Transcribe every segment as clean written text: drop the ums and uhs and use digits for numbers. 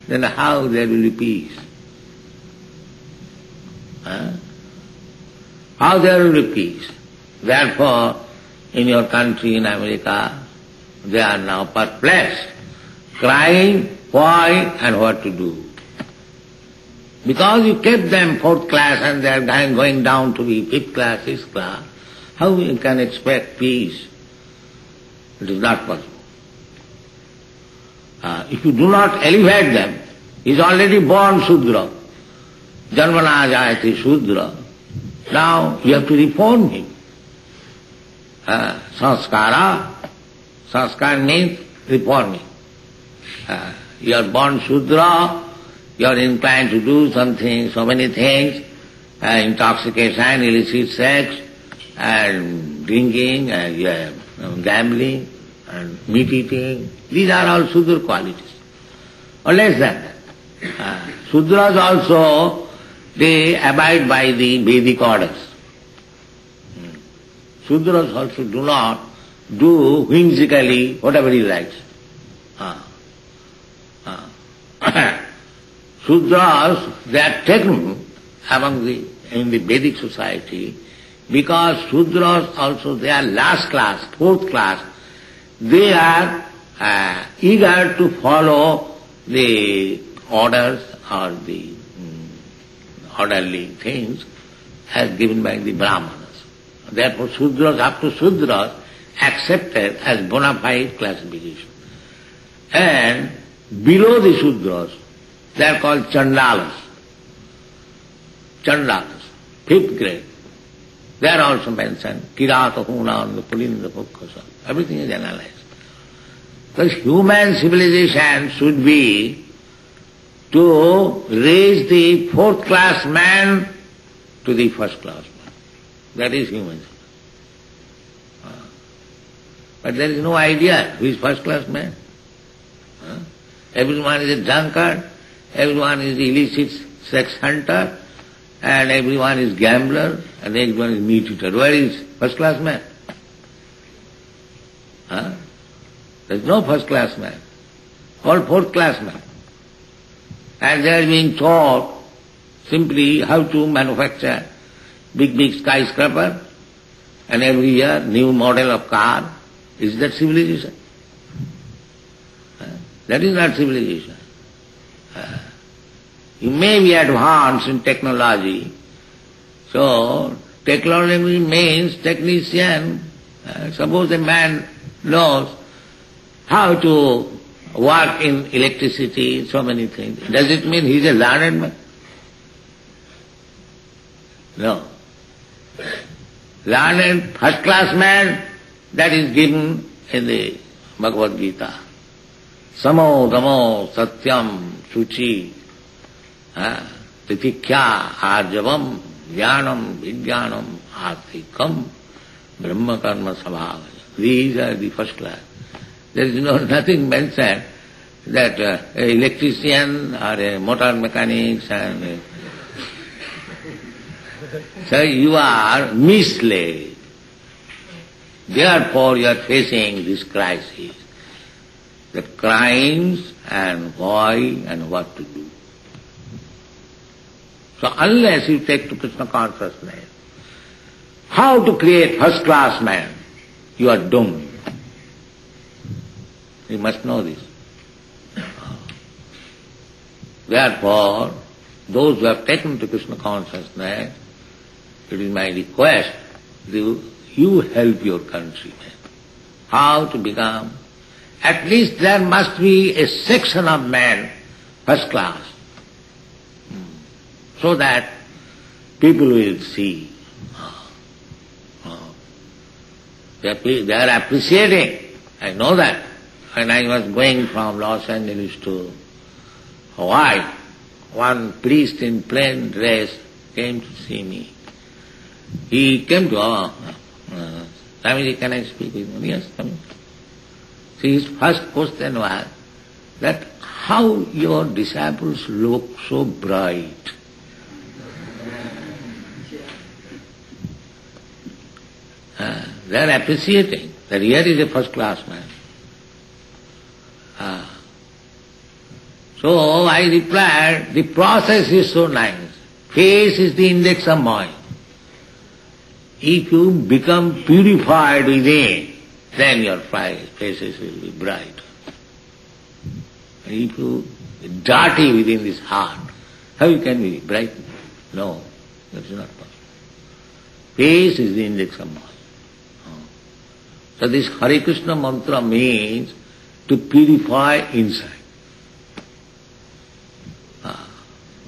Then how there will be peace? How there will be peace? Therefore, in your country, in America, they are now perplexed, crying why and what to do. Because you kept them fourth class and they are going down to be fifth class, sixth class, how you can expect peace? It is not possible. If you do not elevate them, he is already born Shudra. Janmana jayati Shudra. Now you have to reform him. Sanskara. Sanskara means reforming. You are born Shudra, you are inclined to do something, so many things, intoxication, illicit sex, and drinking, and gambling, and meat eating. These are all Shudra qualities. Or less than that. Shudras also, they abide by the Vedic orders. Shudras also do not do whimsically whatever he likes. Shudras, they are taken in the Vedic society because Shudras also, they are last class, fourth class. They are eager to follow the orders or the orderly things as given by the Brahmanas. Therefore Shudras, up to Shudras, accepted as bona fide classification. And below the Shudras, they are called Chandalas. Chandalas, fifth grade. They are also mentioned. Kirata, Hunanda, Pulinda, Pukkasa. Everything is analyzed. Because human civilization should be to raise the fourth class man to the first class man. That is human civilization. But there is no idea who is first class man. Everyone is a drunkard, everyone is illicit sex hunter, and everyone is gambler, and everyone is meat eater. Where is first class man? There is no first class man. All fourth class man. And they are being taught simply how to manufacture big skyscraper, and every year new model of car. Is that civilization? That is not civilization. You may be advanced in technology. So, technology means technician. Suppose a man knows how to work in electricity, so many things. Does it mean he is a learned man? No. Learned, first class man, that is given in the Bhagavad Gita. Samo, damo, satyam, suci, titikya, arjavam, jnanam, vijnanam, artikam, brahma karma sabhavaya. These are the first class. There is nothing mentioned that an electrician or a motor mechanics and so you are misled. Therefore you are facing this crisis, the crimes and why and what to do. So unless you take to Krishna consciousness, how to create first class man, you are doomed. You must know this. Therefore, those who have taken to Krishna consciousness, it is my request, you help your countrymen. How to become, at least there must be a section of men, first class, so that people will see. They are appreciating, I know that. When I was going from Los Angeles to Hawaii, one priest in plain dress came to see me. He came to Swamiji, can I speak with him? Yes, come in. See, his first question was, that how your disciples look so bright. They are appreciating that here is a first class man. So I replied, the process is so nice. Face is the index of mind. If you become purified within, then your faces will be bright. And if you are dirty within this heart, how you can be bright? No, that is not possible. Face is the index of mind. So this Hare Krishna mantra means to purify inside.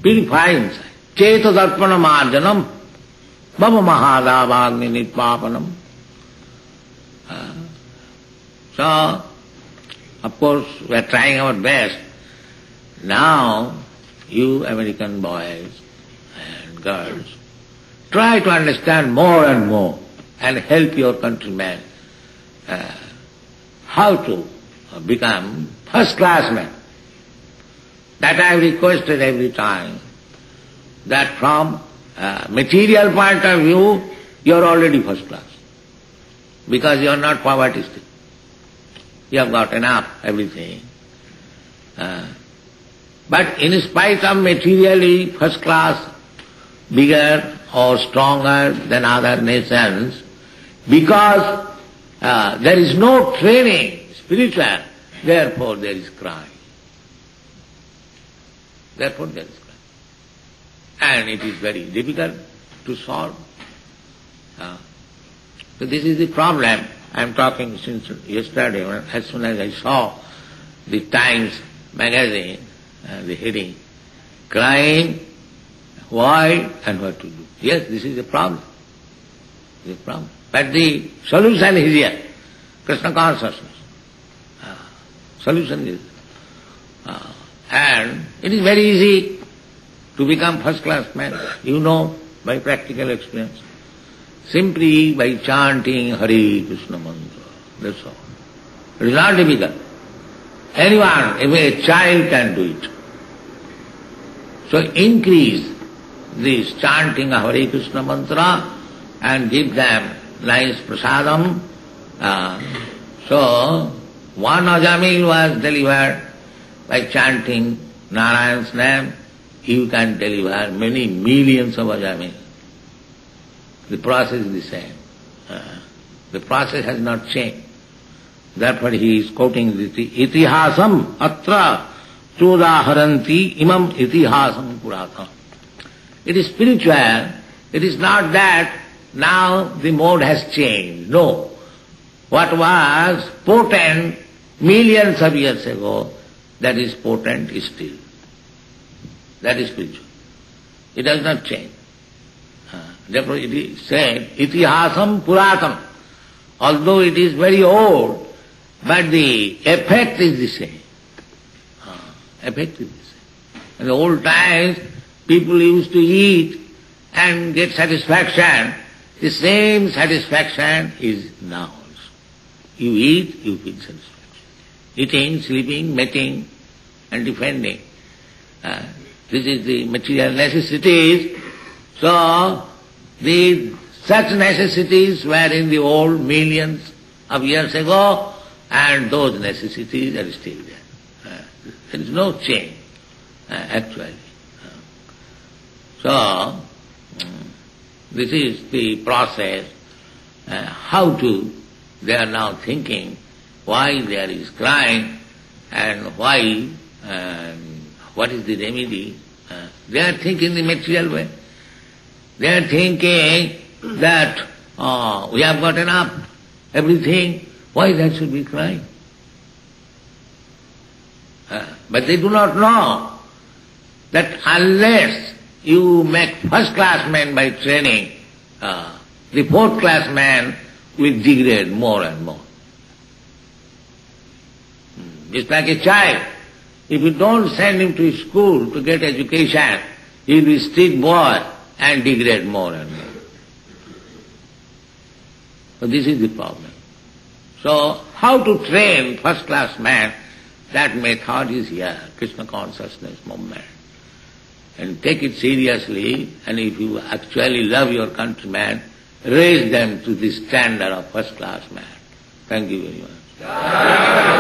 Purify inside. Cheta darpana marjanam, bhava mahadavagni nitpapanam. So, of course, we are trying our best. Now, you American boys and girls, try to understand more and more and help your countrymen how to become first-class men. That I have requested every time, that from material point of view, you are already first class, because you are not poverty-stricken. You have got enough, everything. But in spite of materially first class, bigger or stronger than other nations, because there is no training, spiritual, therefore there is crime. Therefore there is crime. And it is very difficult to solve. So this is the problem. I am talking since yesterday, as soon as I saw the Times magazine, the heading, crime, why and what to do. Yes, this is the problem. This is the problem. But the solution is here. Krishna consciousness. Solution is and it is very easy to become first-class man. You know by practical experience. Simply by chanting Hare Krishna mantra. That's all. It is not difficult. Anyone, even a child can do it. So increase this chanting of Hare Krishna mantra and give them nice prasadam. So one Ajamil was delivered by chanting Narayan's name. You can deliver many millions of Ajamil. The process is the same. The process has not changed. Therefore he is quoting the itihasam atra chodaharanti imam itihasam puratam. It is spiritual. It is not that now the mode has changed. No. What was potent millions of years ago, that is potent still. That is spiritual. It does not change. Therefore it is said, itihasam puratam. Although it is very old, but the effect is the same. Effect is the same. In the old times, people used to eat and get satisfaction. The same satisfaction is now also. You eat, you feel satisfaction. Eating, sleeping, mating, and defending. This is the material necessities. So, such necessities were in the old millions of years ago, and those necessities are still there. There is no change, actually. So, this is the process, they are now thinking why there is crime and why, what is the remedy. They are thinking the material way. They are thinking that we have got enough, everything, why there should be crime? But they do not know that unless you make first-class man by training, the fourth-class man will degrade more and more. It's like a child. If you don't send him to school to get education, he will be street boy and degrade more and more. So this is the problem. So how to train first-class man That method is here, Krishna consciousness movement. And take it seriously, and if you actually love your countrymen, raise them to the standard of first-class man. Thank you very much.